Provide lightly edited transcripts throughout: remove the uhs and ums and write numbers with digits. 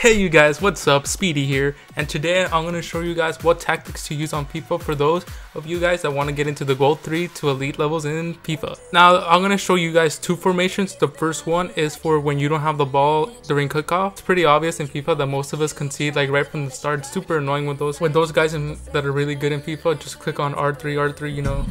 Hey you guys, what's up? Speedy here, and today I'm going to show you guys what tactics to use on FIFA for those of you guys that want to get into the Gold 3 to Elite levels in FIFA. Now I'm going to show you guys two formations. The first one is for when you don't have the ball during kickoff. It's pretty obvious in FIFA that most of us concede like right from the start. It's super annoying when those guys that are really good in FIFA just click on R3, you know,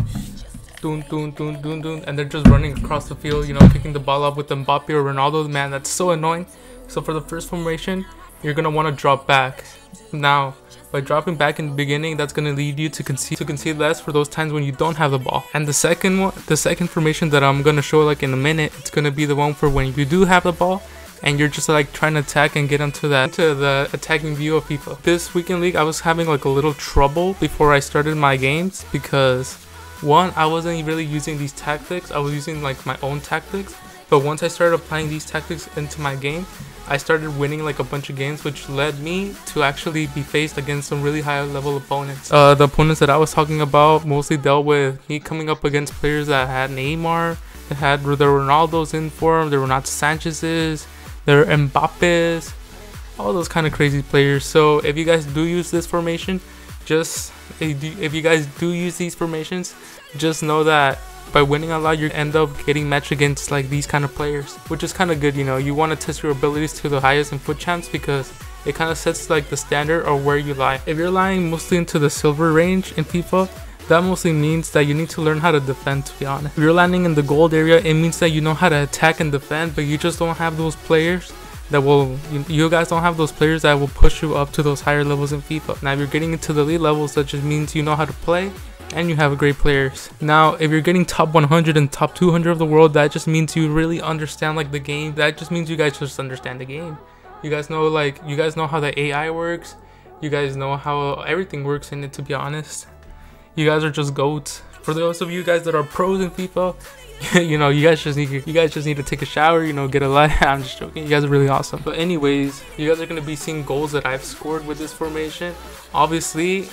doon, and they're just running across the field, you know, picking the ball up with Mbappe or Ronaldo. Man, that's so annoying. So for the first formation, you're gonna want to drop back. Now, by dropping back in the beginning, that's gonna lead you to concede less for those times when you don't have the ball. And the second formation that I'm gonna show like in a minute, it's gonna be the one for when you do have the ball and you're just like trying to attack and get into the attacking view of FIFA. This weekend league, I was having like a little trouble before I started my games because one, I wasn't really using these tactics. I was using like my own tactics. But once I started applying these tactics into my game, I started winning like a bunch of games, which led me to actually be faced against some really high level opponents. The opponents that I was talking about mostly dealt with me coming up against players that had Neymar, that had the Ronaldos in form, there were not Sanchez's, there were Mbappe's, all those kind of crazy players. So if you guys do use this formation, if you guys do use these formations, just know that by winning a lot, you end up getting matched against like these kind of players, which is kind of good. You know, you want to test your abilities to the highest in foot champs because it kind of sets like the standard or where you lie. If you're lying mostly into the silver range in FIFA, that mostly means that you need to learn how to defend, to be honest. If you're landing in the gold area, it means that you know how to attack and defend, but you just don't have those players that will, you guys don't have those players that will push you up to those higher levels in FIFA. Now if you're getting into the elite levels, that just means you know how to play and you have great players. Now if you're getting top 100 and top 200 of the world, that just means you really understand like the game. That just means you guys just understand the game. You guys know how the AI works. You guys know how everything works in it, to be honest. You guys are just goats. For those of you guys that are pros in FIFA, you know, you guys just need to take a shower, you know, get a light. I'm just joking. You guys are really awesome. But anyways, you guys are gonna be seeing goals that I've scored with this formation. Obviously,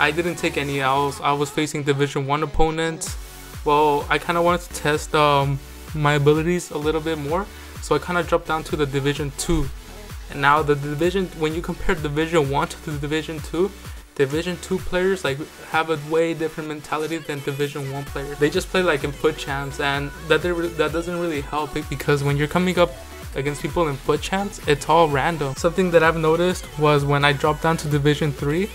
I didn't take any L's. I was facing Division 1 opponents. Well, I kind of wanted to test my abilities a little bit more, so I kind of dropped down to the Division 2. And now when you compare Division 1 to the Division 2, Division 2 players like have a way different mentality than Division 1 players. They just play like in foot champs, and that doesn't really help it because when you're coming up against people in foot champs, it's all random. Something that I've noticed was when I dropped down to Division 3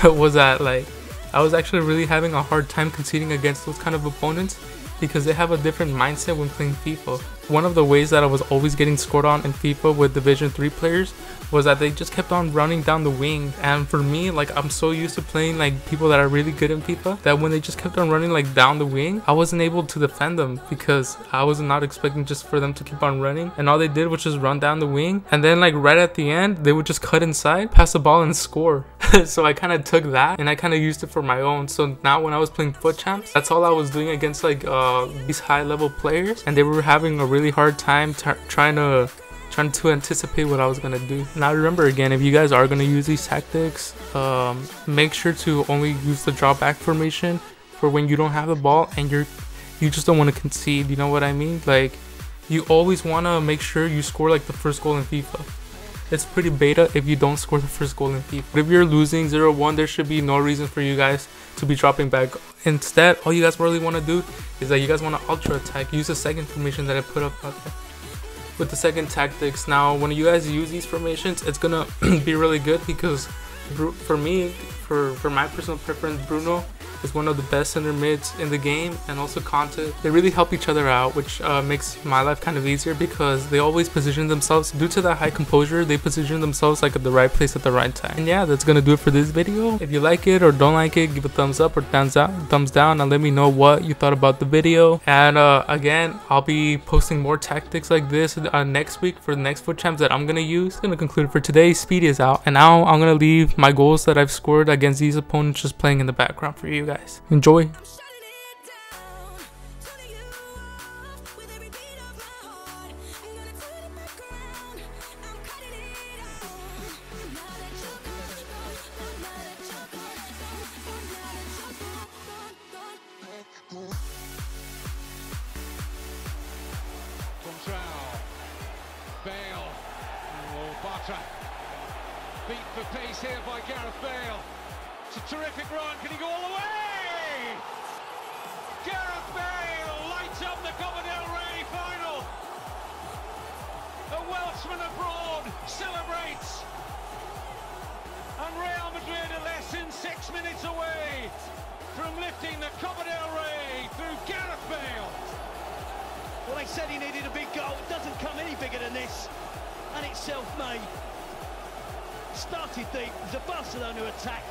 was that like I was actually really having a hard time conceding against those kind of opponents because they have a different mindset when playing FIFA. One of the ways that I was always getting scored on in FIFA with Division 3 players was that they just kept on running down the wing, and for me, like, I'm so used to playing like people that are really good in FIFA that when they just kept on running like down the wing, I wasn't able to defend them because I was not expecting just for them to keep on running, and all they did was just run down the wing, and then like right at the end they would just cut inside, pass the ball and score. So I kind of took that and I kind of used it for my own. So now when I was playing foot champs, that's all I was doing against like these high level players, and they were having a really hard time trying to anticipate what I was gonna do. Now remember, again, if you guys are gonna use these tactics, make sure to only use the drop back formation for when you don't have the ball and you just don't want to concede. You know what I mean? Like, you always want to make sure you score like the first goal in FIFA. It's pretty beta if you don't score the first goal in FIFA. But if you're losing 0-1, there should be no reason for you guys to be dropping back. Instead, all you guys really want to do is that you guys want to ultra attack. Use the second formation that I put up out there with the second tactics. Now when you guys use these formations, it's gonna be really good because for me, for my personal preference, Bruno is one of the best center mids in the game, and also Conte. They really help each other out, which makes my life kind of easier because they always position themselves, due to that high composure, they position themselves like at the right place at the right time. And yeah, that's gonna do it for this video. If you like it or don't like it, give a thumbs up or thumbs down, and let me know what you thought about the video. And again, I'll be posting more tactics like this next week for the next foot champs that I'm gonna use. Gonna conclude for today. Speedy is out, and now I'm gonna leave my goals that I've scored against these opponents just playing in the background for you guys. Enjoy. Bale. Oh, track. Beat for pace here by Gareth Bale. It's a terrific run. Can he go all the way? Gareth Bale lights up the Copa del Rey final. A Welshman abroad celebrates. And Real Madrid are less than 6 minutes away from lifting the Copa del Rey through Gareth Bale. Well, they said he needed a big goal. It doesn't come any bigger than this. And it's self-made. Started deep. It was a Barcelona attack.